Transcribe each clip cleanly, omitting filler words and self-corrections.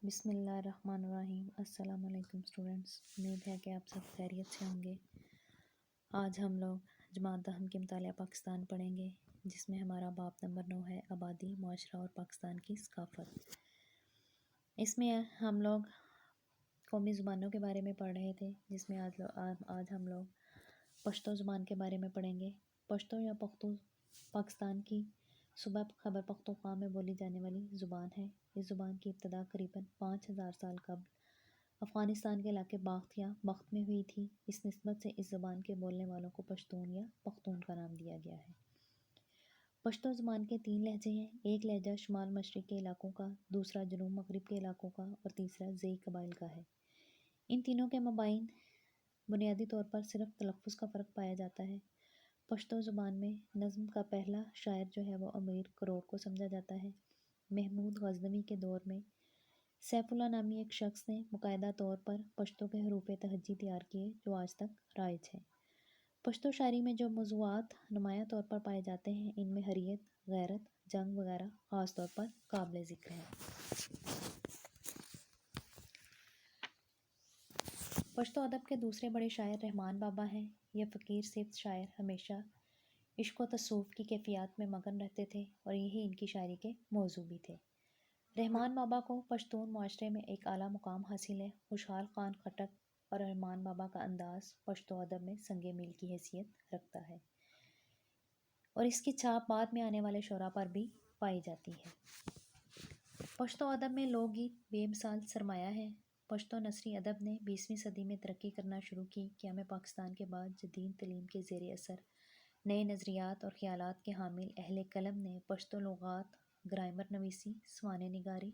بسم اللہ الرحمن الرحیم۔ السلام علیکم اسٹوڈنٹس، امید ہے کہ آپ سب خیریت سے ہوں گے۔ آج ہم لوگ جماعت دہم کے مطالعہ پاکستان پڑھیں گے، جس میں ہمارا باب نمبر 9 ہے آبادی، معاشرہ اور پاکستان کی ثقافت۔ اس میں ہم لوگ قومی زبانوں کے بارے میں پڑھ رہے تھے، جس میں آج ہم لوگ پشتو زبان کے بارے میں پڑھیں گے۔ پشتو یا پختو پاکستان کی صوبہ خیبر پختونخوا میں بولی جانے والی زبان ہے۔ اس زبان کی ابتدا قریباً 5000 سال قبل افغانستان کے علاقے باختھ یا بخت میں ہوئی تھی۔ اس نسبت سے اس زبان کے بولنے والوں کو پشتون یا پختون کا نام دیا گیا ہے۔ پشتو زبان کے 3 لہجے ہیں۔ ایک لہجہ شمال مشرق کے علاقوں کا، دوسرا جنوب مغرب کے علاقوں کا اور تیسرا زئی قبائل کا ہے۔ ان تینوں کے مابین بنیادی طور پر صرف تلفظ کا فرق پایا جاتا ہے۔ پشتو زبان میں نظم کا پہلا شاعر جو ہے وہ امیر کروڑ کو سمجھا جاتا ہے۔ محمود غزنوی کے دور میں سیف اللہ نامی ایک شخص نے باقاعدہ طور پر پشتو کے حروف تہجی تیار کیے، جو آج تک رائج ہے۔ پشتو شاعری میں جو موضوعات نمایاں طور پر پائے جاتے ہیں، ان میں حریت، غیرت، جنگ وغیرہ خاص طور پر قابل ذکر ہے۔ پشتو ادب کے دوسرے بڑے شاعر رحمان بابا ہیں۔ یہ فقیر صفت شاعر ہمیشہ عشق و تصوف کی کیفیات میں مگن رہتے تھے اور یہی ان کی شاعری کے موضوع بھی تھے۔ رحمان بابا کو پشتون معاشرے میں ایک اعلیٰ مقام حاصل ہے۔ خوشحال خان خٹک اور رحمان بابا کا انداز پشتو ادب میں سنگ میل کی حیثیت رکھتا ہے اور اس کی چھاپ بعد میں آنے والے شعراء پر بھی پائی جاتی ہے۔ پشتو ادب میں لوک گیت بے مثال سرمایہ ہے۔ پشتو نثری ادب نے 20ویں صدی میں ترقی کرنا شروع کی۔ قیام پاکستان کے بعد جدید تعلیم کے زیر اثر نئے نظریات اور خیالات کے حامل اہل قلم نے پشتو لغات، گرامر نویسی، سوانح نگاری،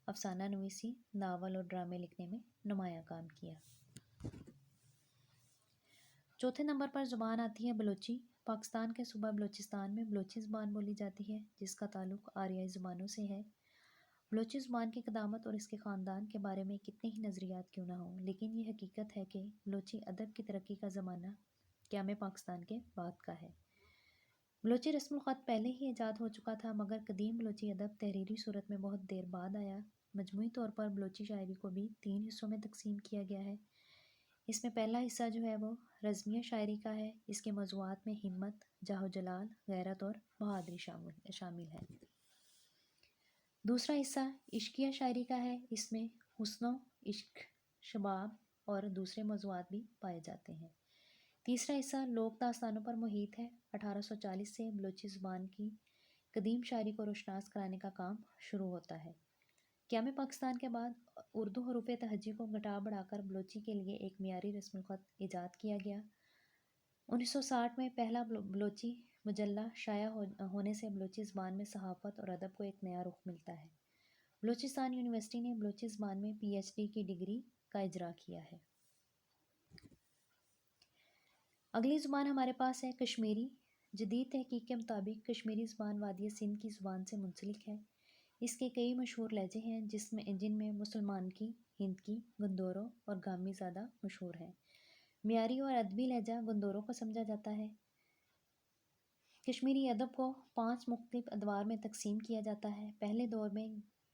افسانہ نویسی، ناول اور ڈرامے لکھنے میں نمایاں کام کیا۔ چوتھے نمبر پر زبان آتی ہے بلوچی۔ پاکستان کے صوبہ بلوچستان میں بلوچی زبان بولی جاتی ہے، جس کا تعلق آریائی زبانوں سے ہے۔ بلوچی زبان کی قدامت اور اس کے خاندان کے بارے میں کتنے ہی نظریات کیوں نہ ہوں، لیکن یہ حقیقت ہے کہ بلوچی ادب کی ترقی کا زمانہ قیام پاکستان کے بعد کا ہے۔ بلوچی رسم الخط پہلے ہی ایجاد ہو چکا تھا، مگر قدیم بلوچی ادب تحریری صورت میں بہت دیر بعد آیا۔ مجموعی طور پر بلوچی شاعری کو بھی 3 حصوں میں تقسیم کیا گیا ہے۔ اس میں پہلا حصہ جو ہے وہ رزمیہ شاعری کا ہے۔ اس کے موضوعات میں ہمت، جاہ و جلال، غیرت اور بہادری شامل ہے۔ دوسرا حصہ عشقیہ شاعری کا ہے۔ اس میں حسن و عشق، شباب اور دوسرے موضوعات بھی پائے جاتے ہیں۔ تیسرا حصہ لوک داستانوں پر محیط ہے۔ 1840 سے بلوچی زبان کی قدیم شاعری کو روشناس کرانے کا کام شروع ہوتا ہے۔ قیام پاکستان کے بعد اردو حروف تہجی کو گھٹا بڑھا کر بلوچی کے لیے ایک معیاری رسم الخط ایجاد کیا گیا۔ 1960 میں پہلا بلوچی مجلہ شائع ہونے سے بلوچی زبان میں صحافت اور ادب کو ایک نیا رخ ملتا ہے۔ بلوچستان یونیورسٹی نے بلوچی زبان میں پی ایچ ڈی کی ڈگری کا اجرا کیا ہے۔ اگلی زبان ہمارے پاس ہے کشمیری۔ جدید تحقیق کے مطابق کشمیری زبان وادی سندھ کی زبان سے منسلک ہے۔ اس کے کئی مشہور لہجے ہیں، جن میں مسلمان کی، ہند کی، گندورو اور گامی زیادہ مشہور ہیں۔ معیاری اور ادبی لہجہ گندورو کو سمجھا جاتا ہے۔ کشمیری ادب کو 5 مختلف ادوار میں تقسیم کیا جاتا ہے۔ پہلے دور میں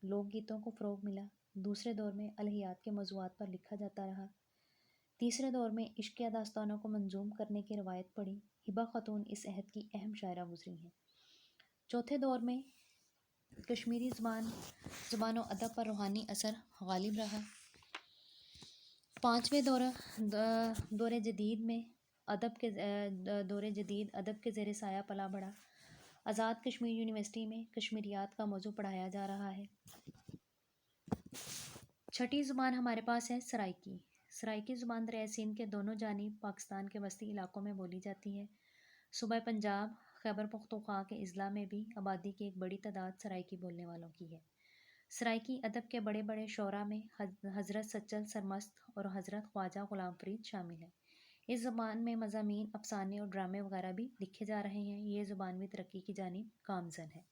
لوک گیتوں کو فروغ ملا۔ دوسرے دور میں الہیات کے موضوعات پر لکھا جاتا رہا۔ تیسرے دور میں عشقیہ داستانوں کو منظوم کرنے کی روایت پڑی۔ ہبہ خاتون اس عہد کی اہم شاعرہ گزری ہیں۔ چوتھے دور میں کشمیری زبان و ادب پر روحانی اثر غالب رہا۔ پانچویں دور جدید ادب کے زیر سایہ پلا بڑھا۔ آزاد کشمیر یونیورسٹی میں کشمیریات کا موضوع پڑھایا جا رہا ہے۔ چھٹی زبان ہمارے پاس ہے سرائیکی۔ سرائیکی زبان دریائے سندھ کے دونوں جانب پاکستان کے وسطی علاقوں میں بولی جاتی ہے۔ صوبہ پنجاب، خیبر پختونخوا کے اضلاع میں بھی آبادی کی ایک بڑی تعداد سرائیکی بولنے والوں کی ہے۔ سرائیکی ادب کے بڑے بڑے شعراء میں حضرت سچل سرمست اور حضرت خواجہ غلام فرید شامل ہیں۔ اس زبان میں مضامین، افسانے اور ڈرامے وغیرہ بھی لکھے جا رہے ہیں۔ یہ زبان بھی ترقی کی جانب گامزن ہے۔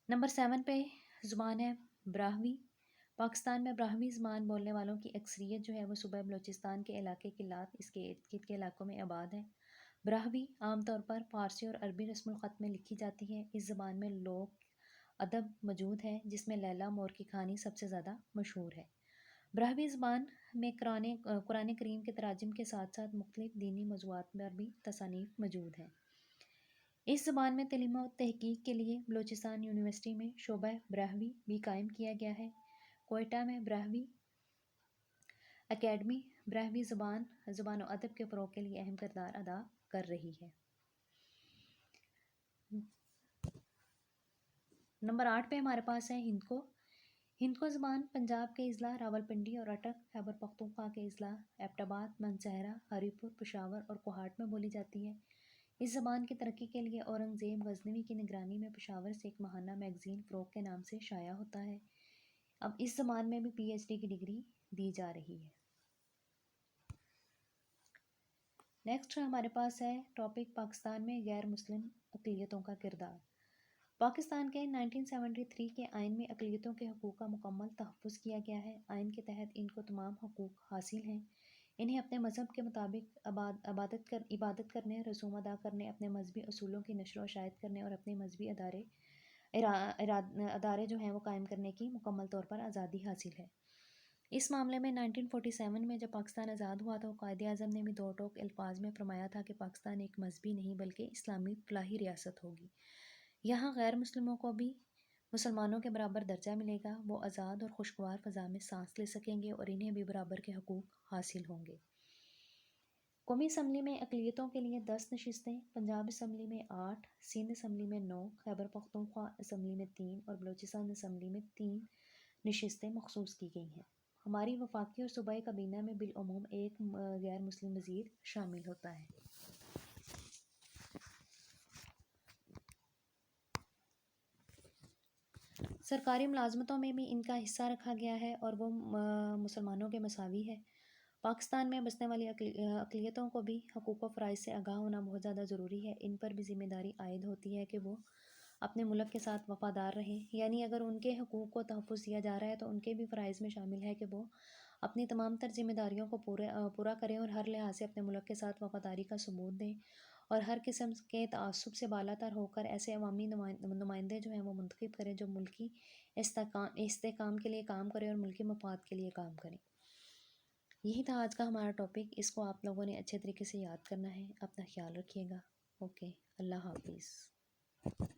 نمبر 7 پہ زبان ہے براہوی۔ پاکستان میں براہوی زبان بولنے والوں کی اکثریت جو ہے وہ صوبہ بلوچستان کے علاقے کلات، اس کے ارد گرد کے علاقوں میں آباد ہے۔ براہوی عام طور پر فارسی اور عربی رسم الخط میں لکھی جاتی ہے۔ اس زبان میں لوک ادب موجود ہے جس میں لیلا مور کی کہانی سب سے زیادہ مشہور ہے۔ براہوی زبان میں قرآن کریم کے تراجم کے ساتھ ساتھ مختلف دینی موضوعات پر بھی تصانیف موجود ہیں۔ اس زبان میں تعلیم و تحقیق کے لیے بلوچستان یونیورسٹی میں شعبہ براہوی بھی قائم کیا گیا ہے۔ کوئٹہ میں براہوی اکیڈمی براہوی زبان و ادب کے فروغ کے لیے اہم کردار ادا کر رہی ہے۔ نمبر 8 پہ ہمارے پاس ہے ہندکو۔ ہندکو زبان پنجاب کے اضلاع راولپنڈی اور اٹک، خیبر پختونخوا کے اضلاع ایبٹ آباد، مانسہرہ، ہری پور، پشاور اور کوہاٹ میں بولی جاتی ہے۔ اس زبان کی ترقی کے لیے اورنگزیب غزنوی کی نگرانی میں پشاور سے ایک ماہانہ میگزین فروغ کے نام سے شائع ہوتا ہے۔ اب اس زبان میں بھی پی ایچ ڈی کی ڈگری دی جا رہی ہے۔ نیکسٹ ہمارے پاس ہے ٹاپک پاکستان میں غیر مسلم اقلیتوں کا کردار۔ پاکستان کے 1973 کے آئین میں اقلیتوں کے حقوق کا مکمل تحفظ کیا گیا ہے۔ آئین کے تحت ان کو تمام حقوق حاصل ہیں۔ انہیں اپنے مذہب کے مطابق عبادت کرنے، رسوم ادا کرنے، اپنے مذہبی اصولوں کی نشر و اشاعت کرنے اور اپنے مذہبی ادارے جو ہیں وہ قائم کرنے کی مکمل طور پر آزادی حاصل ہے۔ اس معاملے میں 1947 میں جب پاکستان آزاد ہوا تو قائد اعظم نے بھی دو ٹوک الفاظ میں فرمایا تھا کہ پاکستان ایک مذہبی نہیں بلکہ اسلامی فلاحی ریاست ہوگی۔ یہاں غیر مسلموں کو بھی مسلمانوں کے برابر درجہ ملے گا، وہ آزاد اور خوشگوار فضا میں سانس لے سکیں گے اور انہیں بھی برابر کے حقوق حاصل ہوں گے۔ قومی اسمبلی میں اقلیتوں کے لیے 10 نشستیں، پنجاب اسمبلی میں 8، سندھ اسمبلی میں 9، خیبر پختونخوا اسمبلی میں 3 اور بلوچستان اسمبلی میں 3 نشستیں مخصوص کی گئی ہیں۔ ہماری وفاقی اور صوبائی کابینہ میں بالعموم ایک غیر مسلم وزیر شامل ہوتا ہے۔ سرکاری ملازمتوں میں بھی ان کا حصہ رکھا گیا ہے اور وہ مسلمانوں کے مساوی ہے۔ پاکستان میں بسنے والی اقلیتوں کو بھی حقوق و فرائض سے آگاہ ہونا بہت زیادہ ضروری ہے۔ ان پر بھی ذمہ داری عائد ہوتی ہے کہ وہ اپنے ملک کے ساتھ وفادار رہیں، یعنی اگر ان کے حقوق کو تحفظ دیا جا رہا ہے تو ان کے بھی فرائض میں شامل ہے کہ وہ اپنی تمام تر ذمہ داریوں کو پورا کریں اور ہر لحاظ سے اپنے ملک کے ساتھ وفاداری کا ثبوت دیں اور ہر قسم کے تعصب سے بالا تر ہو کر ایسے عوامی نمائندے جو ہیں وہ منتخب کریں جو ملکی استحکام کے لیے کام کریں اور ملکی مفاد کے لیے کام کریں۔ یہی تھا آج کا ہمارا ٹاپک۔ اس کو آپ لوگوں نے اچھے طریقے سے یاد کرنا ہے۔ اپنا خیال رکھیے گا۔ اوکے، اللہ حافظ۔